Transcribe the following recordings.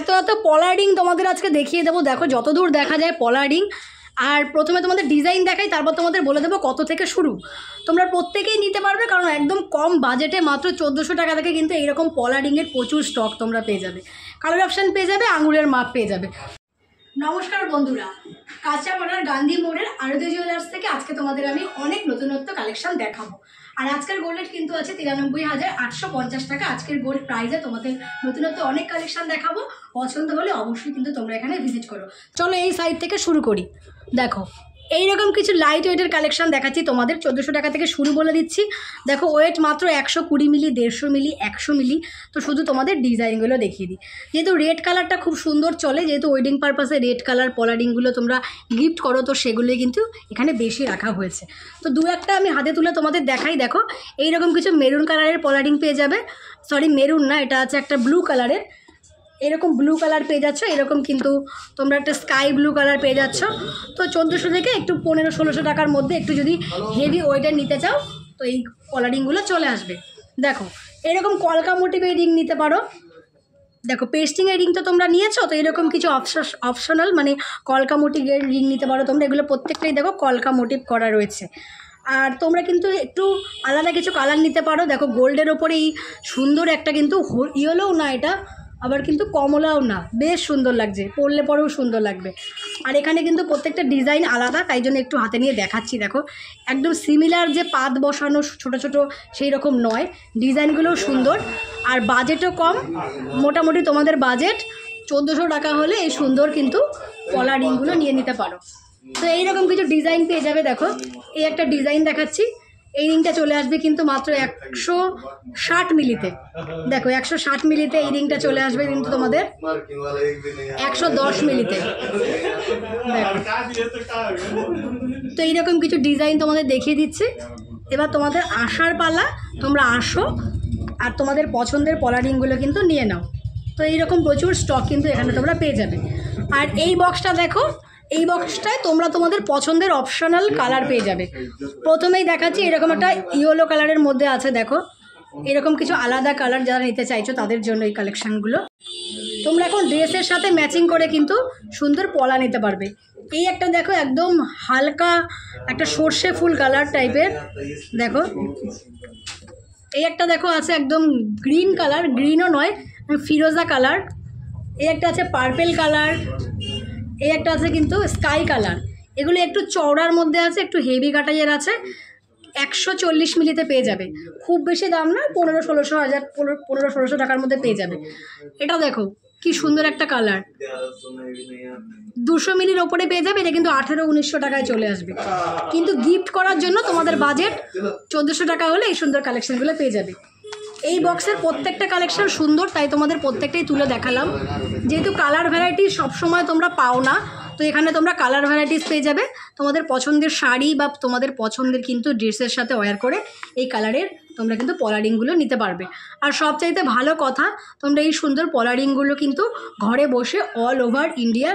এত এত পলা রিং তোমাদের আজকে দেখিয়ে দেবো। দেখো যতদূর দেখা যায় পলা রিং। আর প্রথমে তোমাদের ডিজাইন দেখাই, তারপর তোমাদের বলে দেবো কত থেকে শুরু। তোমরা প্রত্যেকেই নিতে পারবে, কারণ একদম কম বাজেটে মাত্র 1400 টাকা থেকে কিন্তু এইরকম পলা রিংয়ের প্রচুর স্টক তোমরা পেয়ে যাবে। কালার অপশান পেয়ে যাবে, আঙুলের মাপ পেয়ে যাবে। নমস্কার বন্ধুরা, কাঁচাপাড়ার গান্ধী মোড়ের আরতি জুয়েলার্স থেকে আজকে তোমাদের আমি অনেক নতুনত্ব কালেকশন দেখাবো। আর আজকের গোল্ডের কিন্তু আছে 93,850 টাকা। আজকের গোল্ড প্রাইজে তোমাদের নতুনত্ব অনেক কালেকশন দেখাবো। পছন্দ হলে অবশ্যই কিন্তু তোমরা এখানে ভিজিট করো। চলো এই সাইড থেকে শুরু করি। দেখো এইরকম কিছু লাইট ওয়েটের কালেকশন দেখাচ্ছি তোমাদের। 1400 টাকা থেকে শুরু বলে দিচ্ছি। দেখো ওয়েট মাত্র 120 মিলি, 150 মিলি, 100 মিলি। তো শুধু তোমাদের ডিজাইনগুলো দেখিয়ে দিই। যেহেতু রেড কালারটা খুব সুন্দর চলে, যেহেতু ওয়েডিং পারপাসে রেড কালার পলারিংগুলো তোমরা গিফট করো, তো সেগুলোই কিন্তু এখানে বেশি রাখা হয়েছে। তো দু একটা আমি হাতে তুলে তোমাদের দেখাই। দেখো এইরকম কিছু মেরুন কালারের পলারিং পেয়ে যাবে। সরি মেরুন না, এটা আছে একটা ব্লু কালারের। এরকম ব্লু কালার পেয়ে যাচ্ছ, এরকম কিন্তু তোমরা একটা স্কাই ব্লু কালার পেয়ে যাচ্ছ। তো 1400 থেকে একটু 1500-1600 টাকার মধ্যে একটু যদি হেভি ওয়েটার নিতে চাও তো এই কলারিংগুলো চলে আসবে। দেখো এরকম কলকা মোটিভের রিং নিতে পারো। দেখো পেস্টিংয়ের রিং তো তোমরা নিয়েছো, তো এরকম কিছু অপশনাল মানে কলকা মোটিভের রিং নিতে পারো তোমরা। এগুলো প্রত্যেকটাই দেখো কলকা মোটিভ করা রয়েছে। আর তোমরা কিন্তু একটু আলাদা কিছু কালার নিতে পারো। দেখো গোল্ডের ওপরে এই সুন্দর একটা কিন্তু ইয়েলোও না, এটা আবার কিন্তু কমলাও না, বেশ সুন্দর লাগছে, পরলে পরেও সুন্দর লাগবে। আর এখানে কিন্তু প্রত্যেকটা ডিজাইন আলাদা, তাই জন্য একটু হাতে নিয়ে দেখাচ্ছি। দেখো একদম সিমিলার যে পাত বসানো ছোট ছোট সেই রকম নয়, ডিজাইনগুলোও সুন্দর আর বাজেটও কম। মোটামুটি তোমাদের বাজেট 1400 টাকা হলে এই সুন্দর কিন্তু পলা রিংগুলো নিয়ে নিতে পারো। তো এইরকম কিছু ডিজাইন পেয়ে যাবে। দেখো এই একটা ডিজাইন দেখাচ্ছি, এই রিংটা চলে আসবে কিন্তু মাত্র 160 মিলিতে। দেখো 160 মিলিতে এই রিংটা চলে আসবে কিন্তু তোমাদের 110 মিলিতে। দেখো তো এইরকম কিছু ডিজাইন তোমাদের দেখিয়ে দিচ্ছি। এবার তোমাদের আসার পালা, তোমরা আসো আর তোমাদের পছন্দের পলা রিংগুলো কিন্তু নিয়ে নাও। তো এইরকম প্রচুর স্টক কিন্তু এখানে তোমরা পেয়ে যাবে। আর এই বক্সটা দেখো, এই বক্সটায় তোমরা তোমাদের পছন্দের অপশনাল কালার পেয়ে যাবে। প্রথমেই দেখাচ্ছি এরকম একটা ইয়েলো কালারের মধ্যে আছে। দেখো এরকম কিছু আলাদা কালার যারা নিতে চাইছো তাদের জন্য এই কালেকশানগুলো। তোমরা এখন ড্রেসের সাথে ম্যাচিং করে কিন্তু সুন্দর পলা নিতে পারবে। এই একটা দেখো একদম হালকা একটা সর্ষে ফুল কালার টাইপের। দেখো এই একটা দেখো আছে একদম গ্রিন কালার, গ্রিনও নয় ফিরোজা কালার। এই একটা আছে পার্পেল কালার। এই একটা আছে কিন্তু স্কাই কালার। এগুলো একটু চওড়ার মধ্যে আছে, একটু হেভি কাটাইয়ের আছে। 140 মিলিতে পেয়ে যাবে, খুব বেশি দাম না, 1500-1600 টাকার মধ্যে পেয়ে যাবে। এটা দেখো কি সুন্দর একটা কালার, 200 মিলির ওপরে পেয়ে যাবে। এটা কিন্তু 1800-1900 টাকায় চলে আসবে। কিন্তু গিফট করার জন্য তোমাদের বাজেট 1400 টাকা হলে এই সুন্দর কালেকশানগুলো পেয়ে যাবে। এই বক্সের প্রত্যেকটা কালেকশন সুন্দর, তাই তোমাদের প্রত্যেকটাই তুলে দেখালাম। যেহেতু কালার ভ্যারাইটি সবসময় তোমরা পাও না, তো এখানে তোমরা কালার ভ্যারাইটিস পেয়ে যাবে। তোমাদের পছন্দের শাড়ি বা তোমাদের পছন্দের কিন্তু ড্রেসের সাথে ওয়্যার করে এই কালারের তোমরা কিন্তু পলারিংগুলো নিতে পারবে। আর সবচাইতে ভালো কথা, তোমরা এই সুন্দর পলারিংগুলো কিন্তু ঘরে বসে অল ওভার ইন্ডিয়া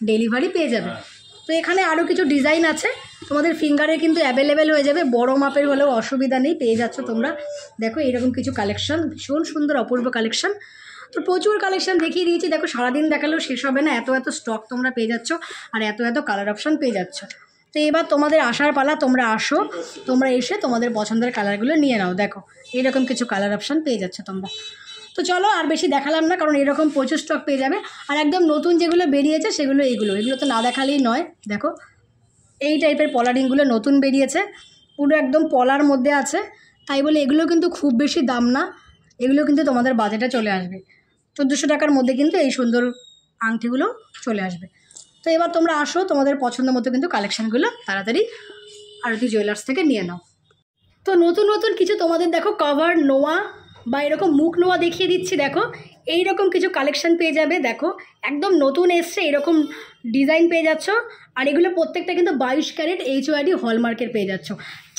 ডেলিভারি পেয়ে যাবে। তো এখানে আরও কিছু ডিজাইন আছে, তোমাদের ফিঙ্গারে কিন্তু অ্যাভেলেবেল হয়ে যাবে। বড় মাপের হলেও অসুবিধা নেই, পেয়ে যাচ্ছ তোমরা। দেখো এরকম কিছু কালেকশন, ভীষণ সুন্দর অপূর্ব কালেকশন। তো প্রচুর কালেকশন দেখিয়ে দিয়েছি। দেখো সারাদিন দেখালেও শেষ হবে না, এত এত স্টক তোমরা পেয়ে যাচ্ছ আর এত এত কালার অপশান পেয়ে যাচ্ছ। তো এবার তোমাদের আসার পালা, তোমরা আসো, তোমরা এসে তোমাদের পছন্দের কালারগুলো নিয়ে নাও। দেখো এইরকম কিছু কালার অপশান পেয়ে যাচ্ছ তোমরা। তো চলো আর বেশি দেখালাম না, কারণ এরকম প্রচুর স্টক পেয়ে যাবে। আর একদম নতুন যেগুলো বেরিয়েছে সেগুলো এগুলো তো না দেখালেই নয়। দেখো এই টাইপের পলারিংগুলো নতুন বেরিয়েছে, পুরো একদম পলার মধ্যে আছে, তাই বলে এগুলো কিন্তু খুব বেশি দাম না। এগুলো কিন্তু তোমাদের বাজেটে চলে আসবে 1400 টাকার মধ্যে, কিন্তু এই সুন্দর আংটিগুলো চলে আসবে। তো এবার তোমরা আসো, তোমাদের পছন্দ মতো কিন্তু কালেকশানগুলো তাড়াতাড়ি আরতি জুয়েলার্স থেকে নিয়ে নাও। তো নতুন নতুন কিছু তোমাদের দেখো কভার নোয়া বা এরকম মুখ নোয়া দেখিয়ে দিচ্ছি। দেখো এইরকম কিছু কালেকশান পেয়ে যাবে। দেখো একদম নতুন এসছে, এরকম ডিজাইন পেয়ে যাচ্ছ। আর এগুলো প্রত্যেকটা কিন্তু 22 ক্যারেট HOID হলমার্কের পেয়ে যাচ্ছ।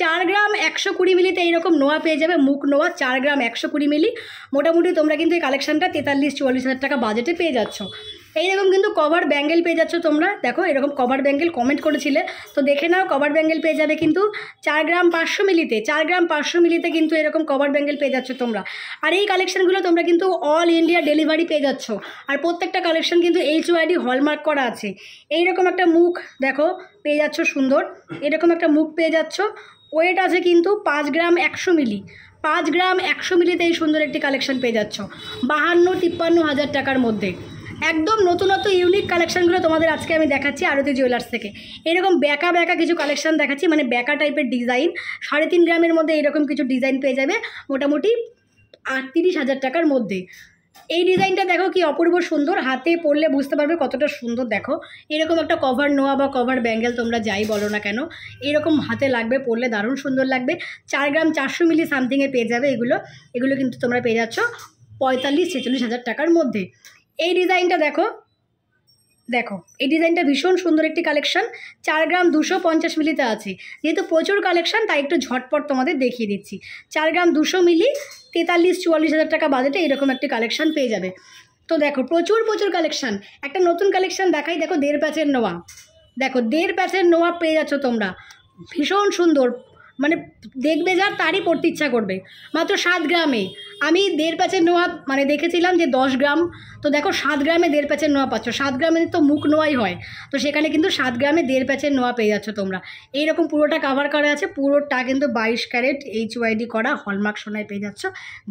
4 গ্রাম 120 মিলিতে এইরকম নোয়া পেয়ে যাবে, মুখ নোয়া 4 গ্রাম 120 মিলি। মোটামুটি তোমরা কিন্তু এই কালেকশানটা 43-44 হাজার টাকা বাজেটে পেয়ে যাচ্ছ। এইরকম কিন্তু কভার ব্যাঙ্গেল পেয়ে যাচ্ছ তোমরা। দেখো এরকম কভার ব্যাঙ্গেল কমেন্ট করেছিলে, তো দেখে নাও কভার ব্যাঙ্গেল পেয়ে যাবে কিন্তু 4 গ্রাম 500 মিলিতে। 4 গ্রাম 500 মিলিতে কিন্তু এরকম কভার ব্যাঙ্গেল পেয়ে যাচ্ছ তোমরা। আর এই কালেকশানগুলো তোমরা কিন্তু অল ইন্ডিয়া ডেলিভারি পেয়ে যাচ্ছ। আর প্রত্যেকটা কালেকশান কিন্তু HYD হলমার্ক করা আছে। এইরকম একটা মুখ দেখো পেয়ে যাচ্ছ সুন্দর, এরকম একটা মুখ পেয়ে যাচ্ছ। ওয়েট আছে কিন্তু 5 গ্রাম 100 মিলি। 5 গ্রাম 100 মিলিতে এই সুন্দর একটি কালেকশান পেয়ে যাচ্ছ 52-53 হাজার টাকার মধ্যে। একদম নতুনত্ব ইউনিক কালেকশানগুলো তোমাদের আজকে আমি দেখাচ্ছি আরতি জুয়েলার্স থেকে। এরকম ব্যাকা ব্যাকা কিছু কালেকশান দেখাচ্ছি, মানে ব্যাকা টাইপের ডিজাইন। 3.5 গ্রামের মধ্যে এরকম কিছু ডিজাইন পেয়ে যাবে মোটামুটি 38 হাজার টাকার মধ্যে। এই ডিজাইনটা দেখো কি অপূর্ব সুন্দর, হাতে পরলে বুঝতে পারবে কতটা সুন্দর। দেখো এরকম একটা কভার নোয়া বা কভার ব্যাঙ্গেল তোমরা যাই বলো না কেন, এরকম হাতে লাগবে, পরলে দারুণ সুন্দর লাগবে। 4 গ্রাম 400 মিলি সামথিংয়ে পেয়ে যাবে এগুলো কিন্তু তোমরা পেয়ে যাচ্ছ 45-46 হাজার টাকার মধ্যে। এই ডিজাইনটা দেখো, এই ডিজাইনটা ভীষণ সুন্দর একটি কালেকশান। 4 গ্রাম 250 মিলিতে আছে। যেহেতু প্রচুর কালেকশান তাই একটু ঝটপট তোমাদের দেখিয়ে দিচ্ছি। 4 গ্রাম 200 মিলি 43-44 হাজার টাকা বাজেটে এরকম একটি কালেকশান পেয়ে যাবে। তো দেখো প্রচুর কালেকশান। একটা নতুন কালেকশান দেখাই, দেখো 1.5 প্যাচের নোয়া। দেখো 1.5 প্যাচের নোয়া পেয়ে যাচ্ছ তোমরা, ভীষণ সুন্দর, মানে দেখবে যার তারই পড়তে ইচ্ছা করবে। মাত্র 7 গ্রামে। আমি 1.5 প্যাচের নোয়া মানে দেখেছিলাম যে 10 গ্রাম, তো দেখো 7 গ্রামে 1.5 প্যাচের নোয়া পাচ্ছ। 7 গ্রামে তো মুখ নোয়াই হয়, তো সেখানে কিন্তু 7 গ্রামে 1.5 প্যাচের নোয়া পেয়ে যাচ্ছ তোমরা। এইরকম পুরোটা কাভার করা আছে, পুরোটা কিন্তু 22 ক্যারেট HYD করা হলমার্ক সোনায় পেয়ে যাচ্ছ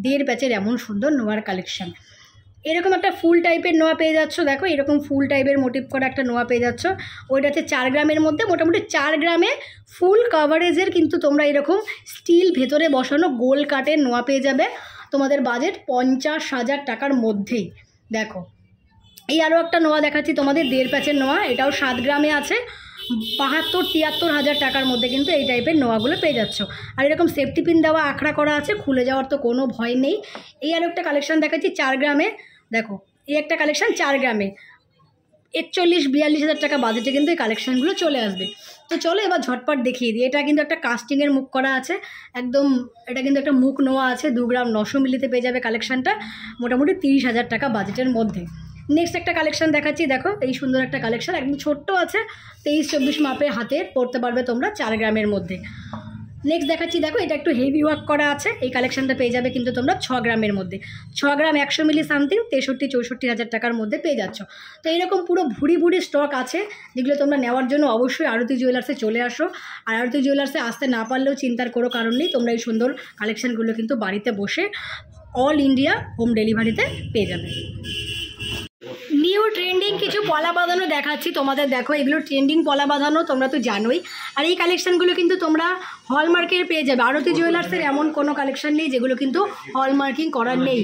1.5 প্যাচের এমন সুন্দর নোয়ার কালেকশান। এরকম একটা ফুল টাইপের নোয়া পেয়ে যাচ্ছ। দেখো এরকম ফুল টাইপের মোটিভ করা একটা নোয়া পেয়ে যাচ্ছ। ওইটা হচ্ছে 4 গ্রামের মধ্যে, মোটামুটি 4 গ্রামে ফুল কাভারেজের কিন্তু তোমরা এরকম স্টিল ভেতরে বসানো গোল কাটের নোয়া পেয়ে যাবে। তোমাদের বাজেট 50 হাজার টাকার মধ্যেই। দেখো এই আরও একটা নোয়া দেখাচ্ছি তোমাদের 1.5 প্যাচের নোয়া, এটাও 7 গ্রামে আছে 72-73 হাজার টাকার মধ্যে কিন্তু এই টাইপের নোয়াগুলো পেয়ে যাচ্ছ। আর এরকম সেফটি পিন দেওয়া আঁকড়া করা আছে, খুলে যাওয়ার তো কোনো ভয় নেই। এই আরও একটা কালেকশান দেখাচ্ছি 4 গ্রামে। দেখো এই একটা কালেকশান 4 গ্রামে 41-42 হাজার টাকা বাজেটে কিন্তু এই কালেকশানগুলো চলে আসবে। তো চলো এবার ঝটপট দেখিয়ে দিই। এটা কিন্তু একটা কাস্টিংয়ের মুখ করা আছে একদম, এটা কিন্তু একটা মুখ নোয়া আছে 2 গ্রাম 900 মিলিতে পেয়ে যাবে কালেকশানটা মোটামুটি 30 হাজার টাকা বাজেটের মধ্যে। নেক্সট একটা কালেকশান দেখাচ্ছি, দেখো এই সুন্দর একটা কালেকশান, একদম ছোট্ট আছে 23-24 মাপে হাতে পরতে পারবে তোমরা 4 গ্রামের মধ্যে। নেক্সট দেখাচ্ছি, দেখো এটা একটু হেভি ওয়ার্ক করা আছে, এই কালেকশানটা পেয়ে যাবে কিন্তু তোমরা 6 গ্রামের মধ্যে। 6 গ্রাম 100 মিলি সামথিং 63-64 হাজার টাকার মধ্যে পেয়ে যাচ্ছ। তো এইরকম পুরো ভুড়ি স্টক আছে, যেগুলো তোমরা নেওয়ার জন্য অবশ্যই আরতি জুয়েলার্সে চলে আসো। আর আরতি জুয়েলার্সে আসতে না পারলেও চিন্তার কোনো কারণ নেই, তোমরা এই সুন্দর কালেকশানগুলো কিন্তু বাড়িতে বসে অল ইন্ডিয়া হোম ডেলিভারিতে পেয়ে যাবে। নিউ ট্রেন্ডিং কিছু পলা বাঁধানো দেখাচ্ছি তোমাদের। দেখো এগুলো ট্রেন্ডিং পলা বাঁধানো, তোমরা তো জানোই। আর এই কালেকশানগুলো কিন্তু তোমরা হলমার্কের পেয়ে যাবে। আরতি জুয়েলার্সের এমন কোনো কালেকশান নেই যেগুলো কিন্তু হলমার্কিং করা নেই।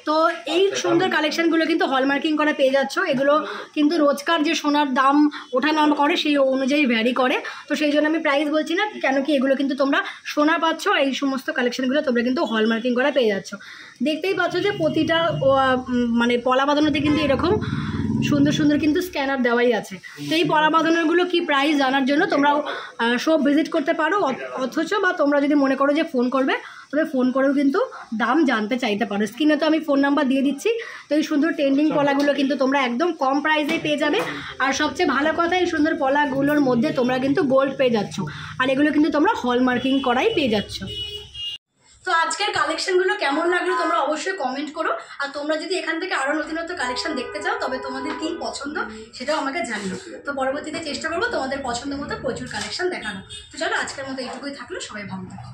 তো এই সুন্দর কালেকশানগুলো কিন্তু হলমার্কিং করা পেয়ে যাচ্ছ। এগুলো কিন্তু রোজকার যে সোনার দাম ওঠানামা করে সেই অনুযায়ী ভ্যারি করে, তো সেই জন্য আমি প্রাইস বলছি না, কেন কি এগুলো কিন্তু তোমরা সোনা পাচ্ছ। এই সমস্ত কালেকশানগুলো তোমরা কিন্তু হলমার্কিং করা পেয়ে যাচ্ছ। দেখতেই পাচ্ছ যে প্রতিটা মানে পলা বাঁধানোতে কিন্তু এরকম সুন্দর কিন্তু স্ক্যানার দেওয়াই আছে। তো এই পলা বাঁধানোগুলো কি প্রাইস জানার জন্য তোমরাও সব ভিজিট করতে পারো, অথচ বা তোমরা যদি মনে করো যে ফোন করবে, তবে ফোন করেও কিন্তু দাম জানতে চাইতে পারো। স্ক্রিনে তো আমি ফোন নাম্বার দিয়ে দিচ্ছি। তো এই সুন্দর ট্রেন্ডিং পলাগুলো কিন্তু তোমরা একদম কম প্রাইসে পেয়ে যাবে। আর সবচেয়ে ভালো কথা, এই সুন্দর পলাগুলোর মধ্যে তোমরা কিন্তু গোল্ড পেয়ে যাচ্ছ। আর এগুলো কিন্তু তোমরা হলমার্কিং করাই পেয়ে যাচ্ছ। তো আজকের কালেকশনগুলো কেমন লাগলো তোমরা অবশ্যই কমেন্ট করো। আর তোমরা যদি এখান থেকে আরও নতুন কালেকশন দেখতে চাও, তবে তোমাদের কী পছন্দ সেটাও আমাকে জানিও। তো পরবর্তীতে চেষ্টা করবো তোমাদের পছন্দ মতো প্রচুর কালেকশন দেখানো। তো চলো আজকের মতো এইটুকুই থাকলো, সবাই ভালো থাকো।